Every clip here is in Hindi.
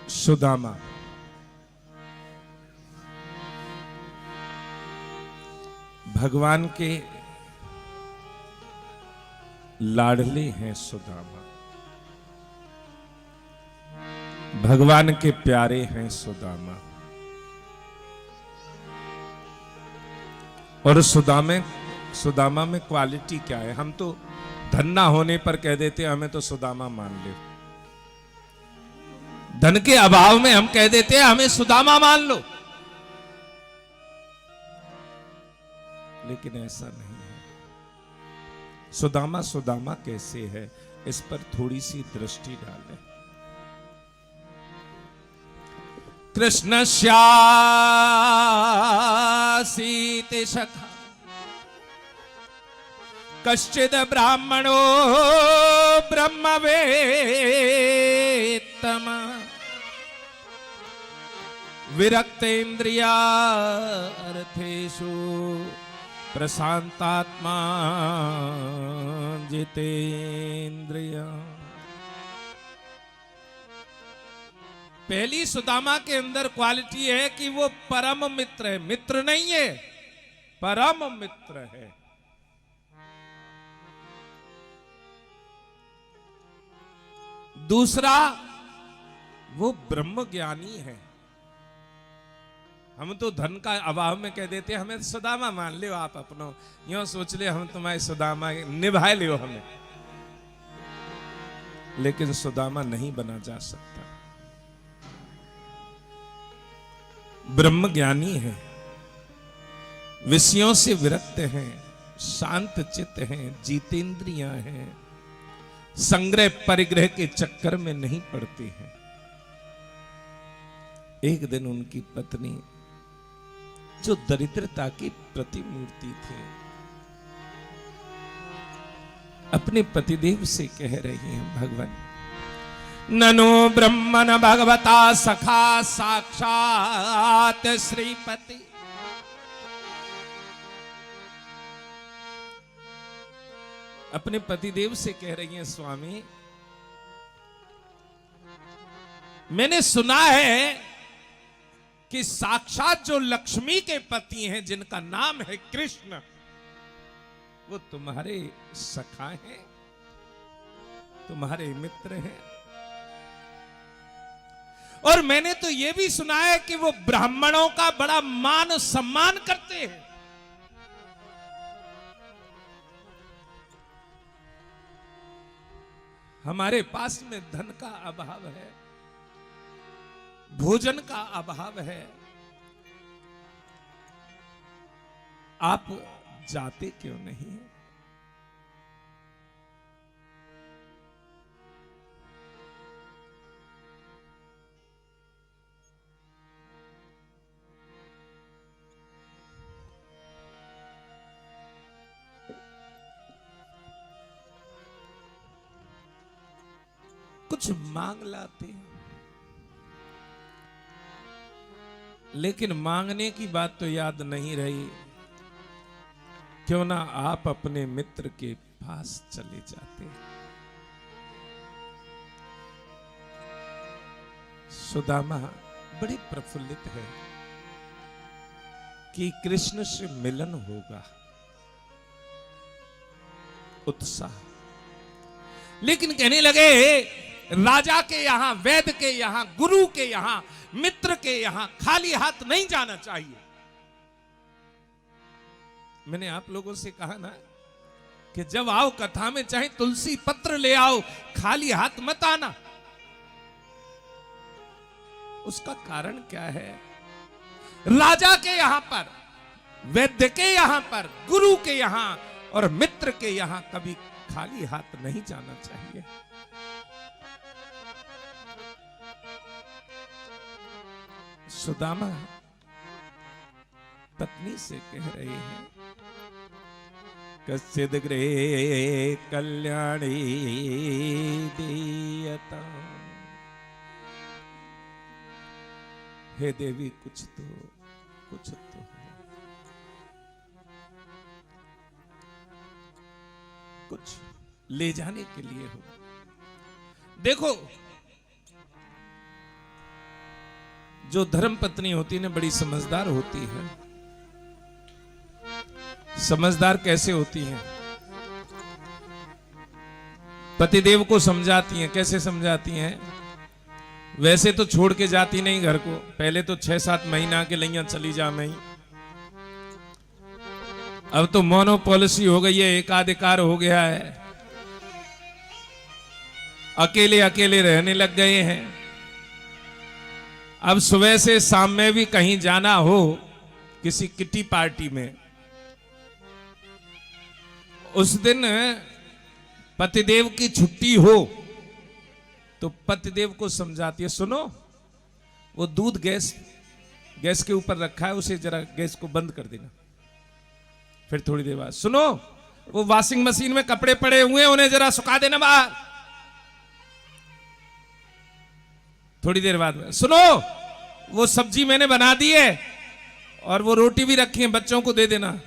सुदामा भगवान के लाडले हैं। सुदामा भगवान के प्यारे हैं। सुदामा और सुदामा में क्वालिटी क्या है? हम तो धन ना होने पर कह देते हमें तो सुदामा मान ले। धन के अभाव में हम कह देते हैं हमें सुदामा मान लो, लेकिन ऐसा नहीं है। सुदामा सुदामा कैसे है, इस पर थोड़ी सी दृष्टि डालें। कृष्ण श्यासीति सखा कश्चिद ब्राह्मणो ब्रह्मवेत्तम विरक्तेन्द्रिया अर्थेषु प्रशांतात्मा जितेन्द्रिया। पहली सुदामा के अंदर क्वालिटी है कि वो परम मित्र है। मित्र नहीं है, परम मित्र है। दूसरा, वो ब्रह्म ज्ञानी है। हम तो धन का अभाव में कह देते हैं हमें सुदामा मान ले, आप अपनो यूं सोच ले हम तुम्हारे सुदामा निभाए लियो हमें, लेकिन सुदामा नहीं बना जा सकता। ब्रह्म ज्ञानी है, विषयों से विरक्त हैं, शांत चित्त हैं, जितेंद्रियां हैं, संग्रह परिग्रह के चक्कर में नहीं पड़ते हैं। एक दिन उनकी पत्नी, जो दरिद्रता की प्रतिमूर्ति थी, अपने पतिदेव से कह रही हैं, भगवान ननो ब्रह्मन भगवता सखा साक्षात श्रीपति। अपने पतिदेव से कह रही हैं, स्वामी मैंने सुना है कि साक्षात जो लक्ष्मी के पति हैं, जिनका नाम है कृष्ण, वो तुम्हारे सखा हैं, तुम्हारे मित्र हैं। और मैंने तो यह भी सुना है कि वो ब्राह्मणों का बड़ा मान सम्मान करते हैं। हमारे पास में धन का अभाव है, भोजन का अभाव है, आप जाते क्यों नहीं? कुछ मांग लाते हैं, लेकिन मांगने की बात तो याद नहीं रही। क्यों ना आप अपने मित्र के पास चले जाते। सुदामा बड़ी प्रफुल्लित है कि कृष्ण से मिलन होगा, उत्साह। लेकिन कहने लगे राजा के यहां, वैद्य के यहां, गुरु के यहां, मित्र के यहां खाली हाथ नहीं जाना चाहिए। मैंने आप लोगों से कहा ना कि जब आओ कथा में चाहे तुलसी पत्र ले आओ, खाली हाथ मत आना। उसका कारण क्या है? राजा के यहां पर, वैद्य के यहां पर, गुरु के यहां और मित्र के यहां कभी खाली हाथ नहीं जाना चाहिए। सुदामा पत्नी से कह रहे हैं, कश्चिद गृहे कल्याणी दीयता। हे देवी कुछ तो कुछ ले जाने के लिए हो। देखो जो धर्म पत्नी होती है ना बड़ी समझदार होती है। समझदार कैसे होती हैं? पतिदेव को समझाती हैं। कैसे समझाती हैं? वैसे तो छोड़ के जाती नहीं घर को, पहले तो 6-7 महीना के लैया चली जा मैं। अब तो मोनो पॉलिसी हो गई है, एकाधिकार हो गया है, अकेले अकेले रहने लग गए हैं। अब सुबह से शाम में भी कहीं जाना हो किसी किटी पार्टी में, उस दिन पतिदेव की छुट्टी हो तो पतिदेव को समझाती है, सुनो वो दूध गैस के ऊपर रखा है, उसे जरा गैस को बंद कर देना। फिर थोड़ी देर बाद, सुनो वो वॉशिंग मशीन में कपड़े पड़े हुए हैं, उन्हें जरा सुखा देना बाहर। थोड़ी देर बाद में, सुनो वो सब्जी मैंने बना दी है और वो रोटी भी रखी है, बच्चों को दे देना।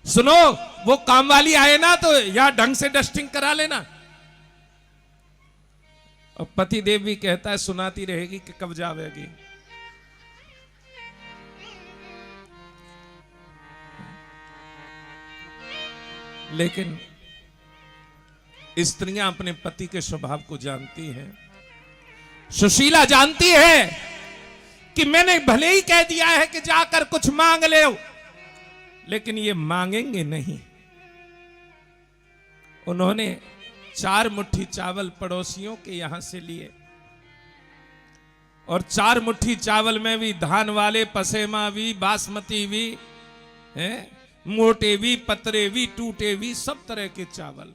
सुनो वो काम वाली आए ना तो यहां ढंग से डस्टिंग करा लेना। और पति देव भी कहता है सुनाती रहेगी कि कब जावेगी। लेकिन स्त्रियां अपने पति के स्वभाव को जानती हैं। सुशीला जानती है कि मैंने भले ही कह दिया है कि जाकर कुछ मांग ले, लेकिन ये मांगेंगे नहीं। उन्होंने 4 मुट्ठी चावल पड़ोसियों के यहां से लिए, और 4 मुट्ठी चावल में भी धान वाले, पसेमा भी, बासमती भी, मोटे भी, पतरे भी, टूटे भी, सब तरह के चावल।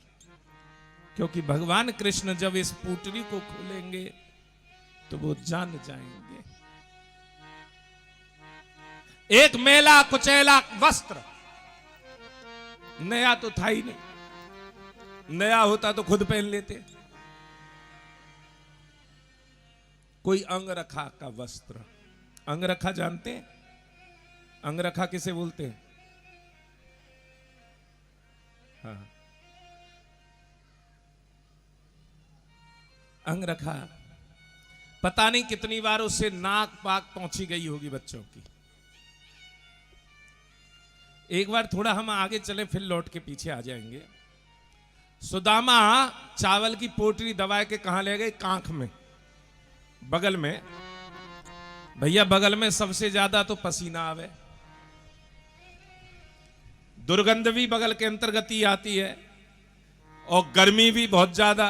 क्योंकि भगवान कृष्ण जब इस पुटरी को खोलेंगे तो वो जान जाएंगे। एक मैला कुचैला वस्त्र, नया तो था ही नहीं, नया होता तो खुद पहन लेते। कोई अंगरखा का वस्त्र, अंगरखा जानते हैं? अंगरखा किसे बोलते हैं? हाँ, अंगरखा पता नहीं कितनी बार उससे नाक पाक पहुंची गई होगी बच्चों की। एक बार थोड़ा हम आगे चले फिर लौट के पीछे आ जाएंगे। सुदामा चावल की पोटली दबा के कहां ले गए? कांख में, बगल में। भैया बगल में सबसे ज्यादा तो पसीना आवे, दुर्गंध भी बगल के अंतर्गत ही आती है, और गर्मी भी बहुत ज्यादा।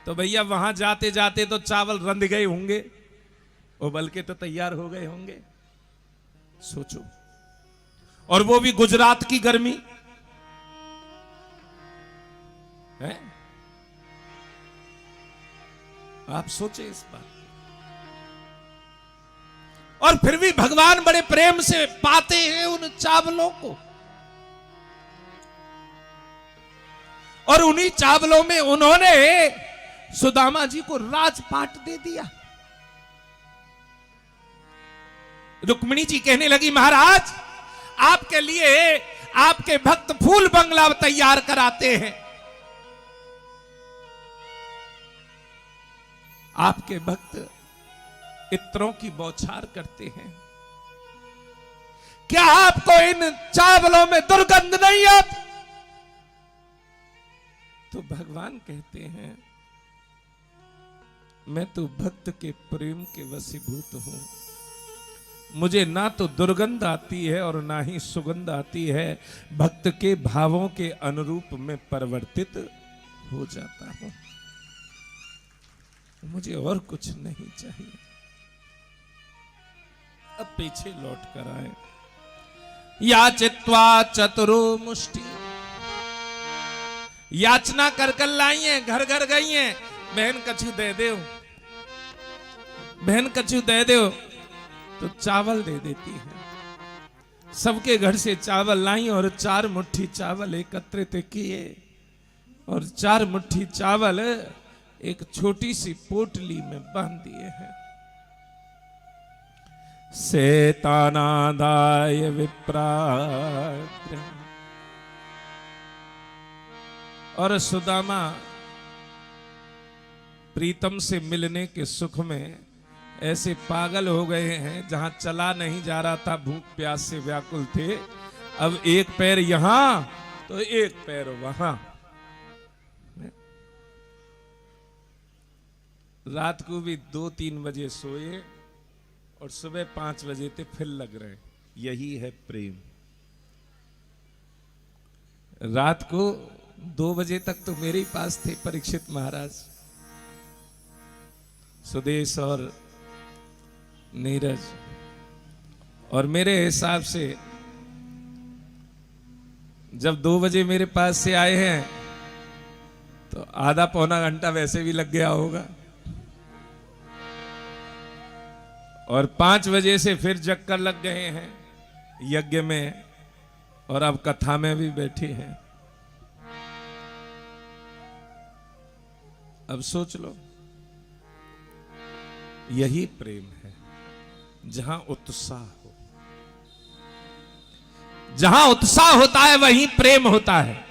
तो भैया वहां जाते जाते तो चावल रंध गए होंगे, उबल के तो तैयार हो गए होंगे। सोचो, और वो भी गुजरात की गर्मी है। आप सोचे इस बात। और फिर भी भगवान बड़े प्रेम से पाते हैं उन चावलों को, और उन्हीं चावलों में उन्होंने सुदामा जी को राजपाट दे दिया। रुक्मिणी जी कहने लगी, महाराज आपके लिए आपके भक्त फूल बंगला तैयार कराते हैं, आपके भक्त इत्रों की बौछार करते हैं, क्या आपको इन चावलों में दुर्गंध नहीं आती? तो भगवान कहते हैं, मैं तो भक्त के प्रेम के वशीभूत हूं, मुझे ना तो दुर्गंध आती है और ना ही सुगंध आती है, भक्त के भावों के अनुरूप में परिवर्तित हो जाता हूं, मुझे और कुछ नहीं चाहिए। अब पीछे लौट कर आए। याचित्वा चतुरो मुष्टि, याचना कर कर लाई है, घर घर गई है, बहन कछु दे दो, बहन कछु दे दो, तो चावल दे देती है। सबके घर से चावल लाई और 4 मुट्ठी चावल एकत्रित किए, और 4 मुट्ठी चावल एक छोटी सी पोटली में बांध दिए हैं। सेतानादाय विप्राग्र, और सुदामा प्रीतम से मिलने के सुख में ऐसे पागल हो गए हैं, जहां चला नहीं जा रहा था, भूख प्यास से व्याकुल थे, अब एक पैर यहां तो एक पैर वहां। रात को भी 2-3 बजे सोए और सुबह 5 बजे थे फिर लग रहे। यही है प्रेम। रात को 2 बजे तक तो मेरे ही पास थे परीक्षित महाराज, सुदेश और नीरज, और मेरे हिसाब से जब 2 बजे मेरे पास से आए हैं तो आधा पौना घंटा वैसे भी लग गया होगा, और 5 बजे से फिर जग कर लग गए हैं यज्ञ में, और अब कथा में भी बैठे हैं। अब सोच लो, यही प्रेम है, जहां उत्साह हो। जहां उत्साह होता है वहीं प्रेम होता है।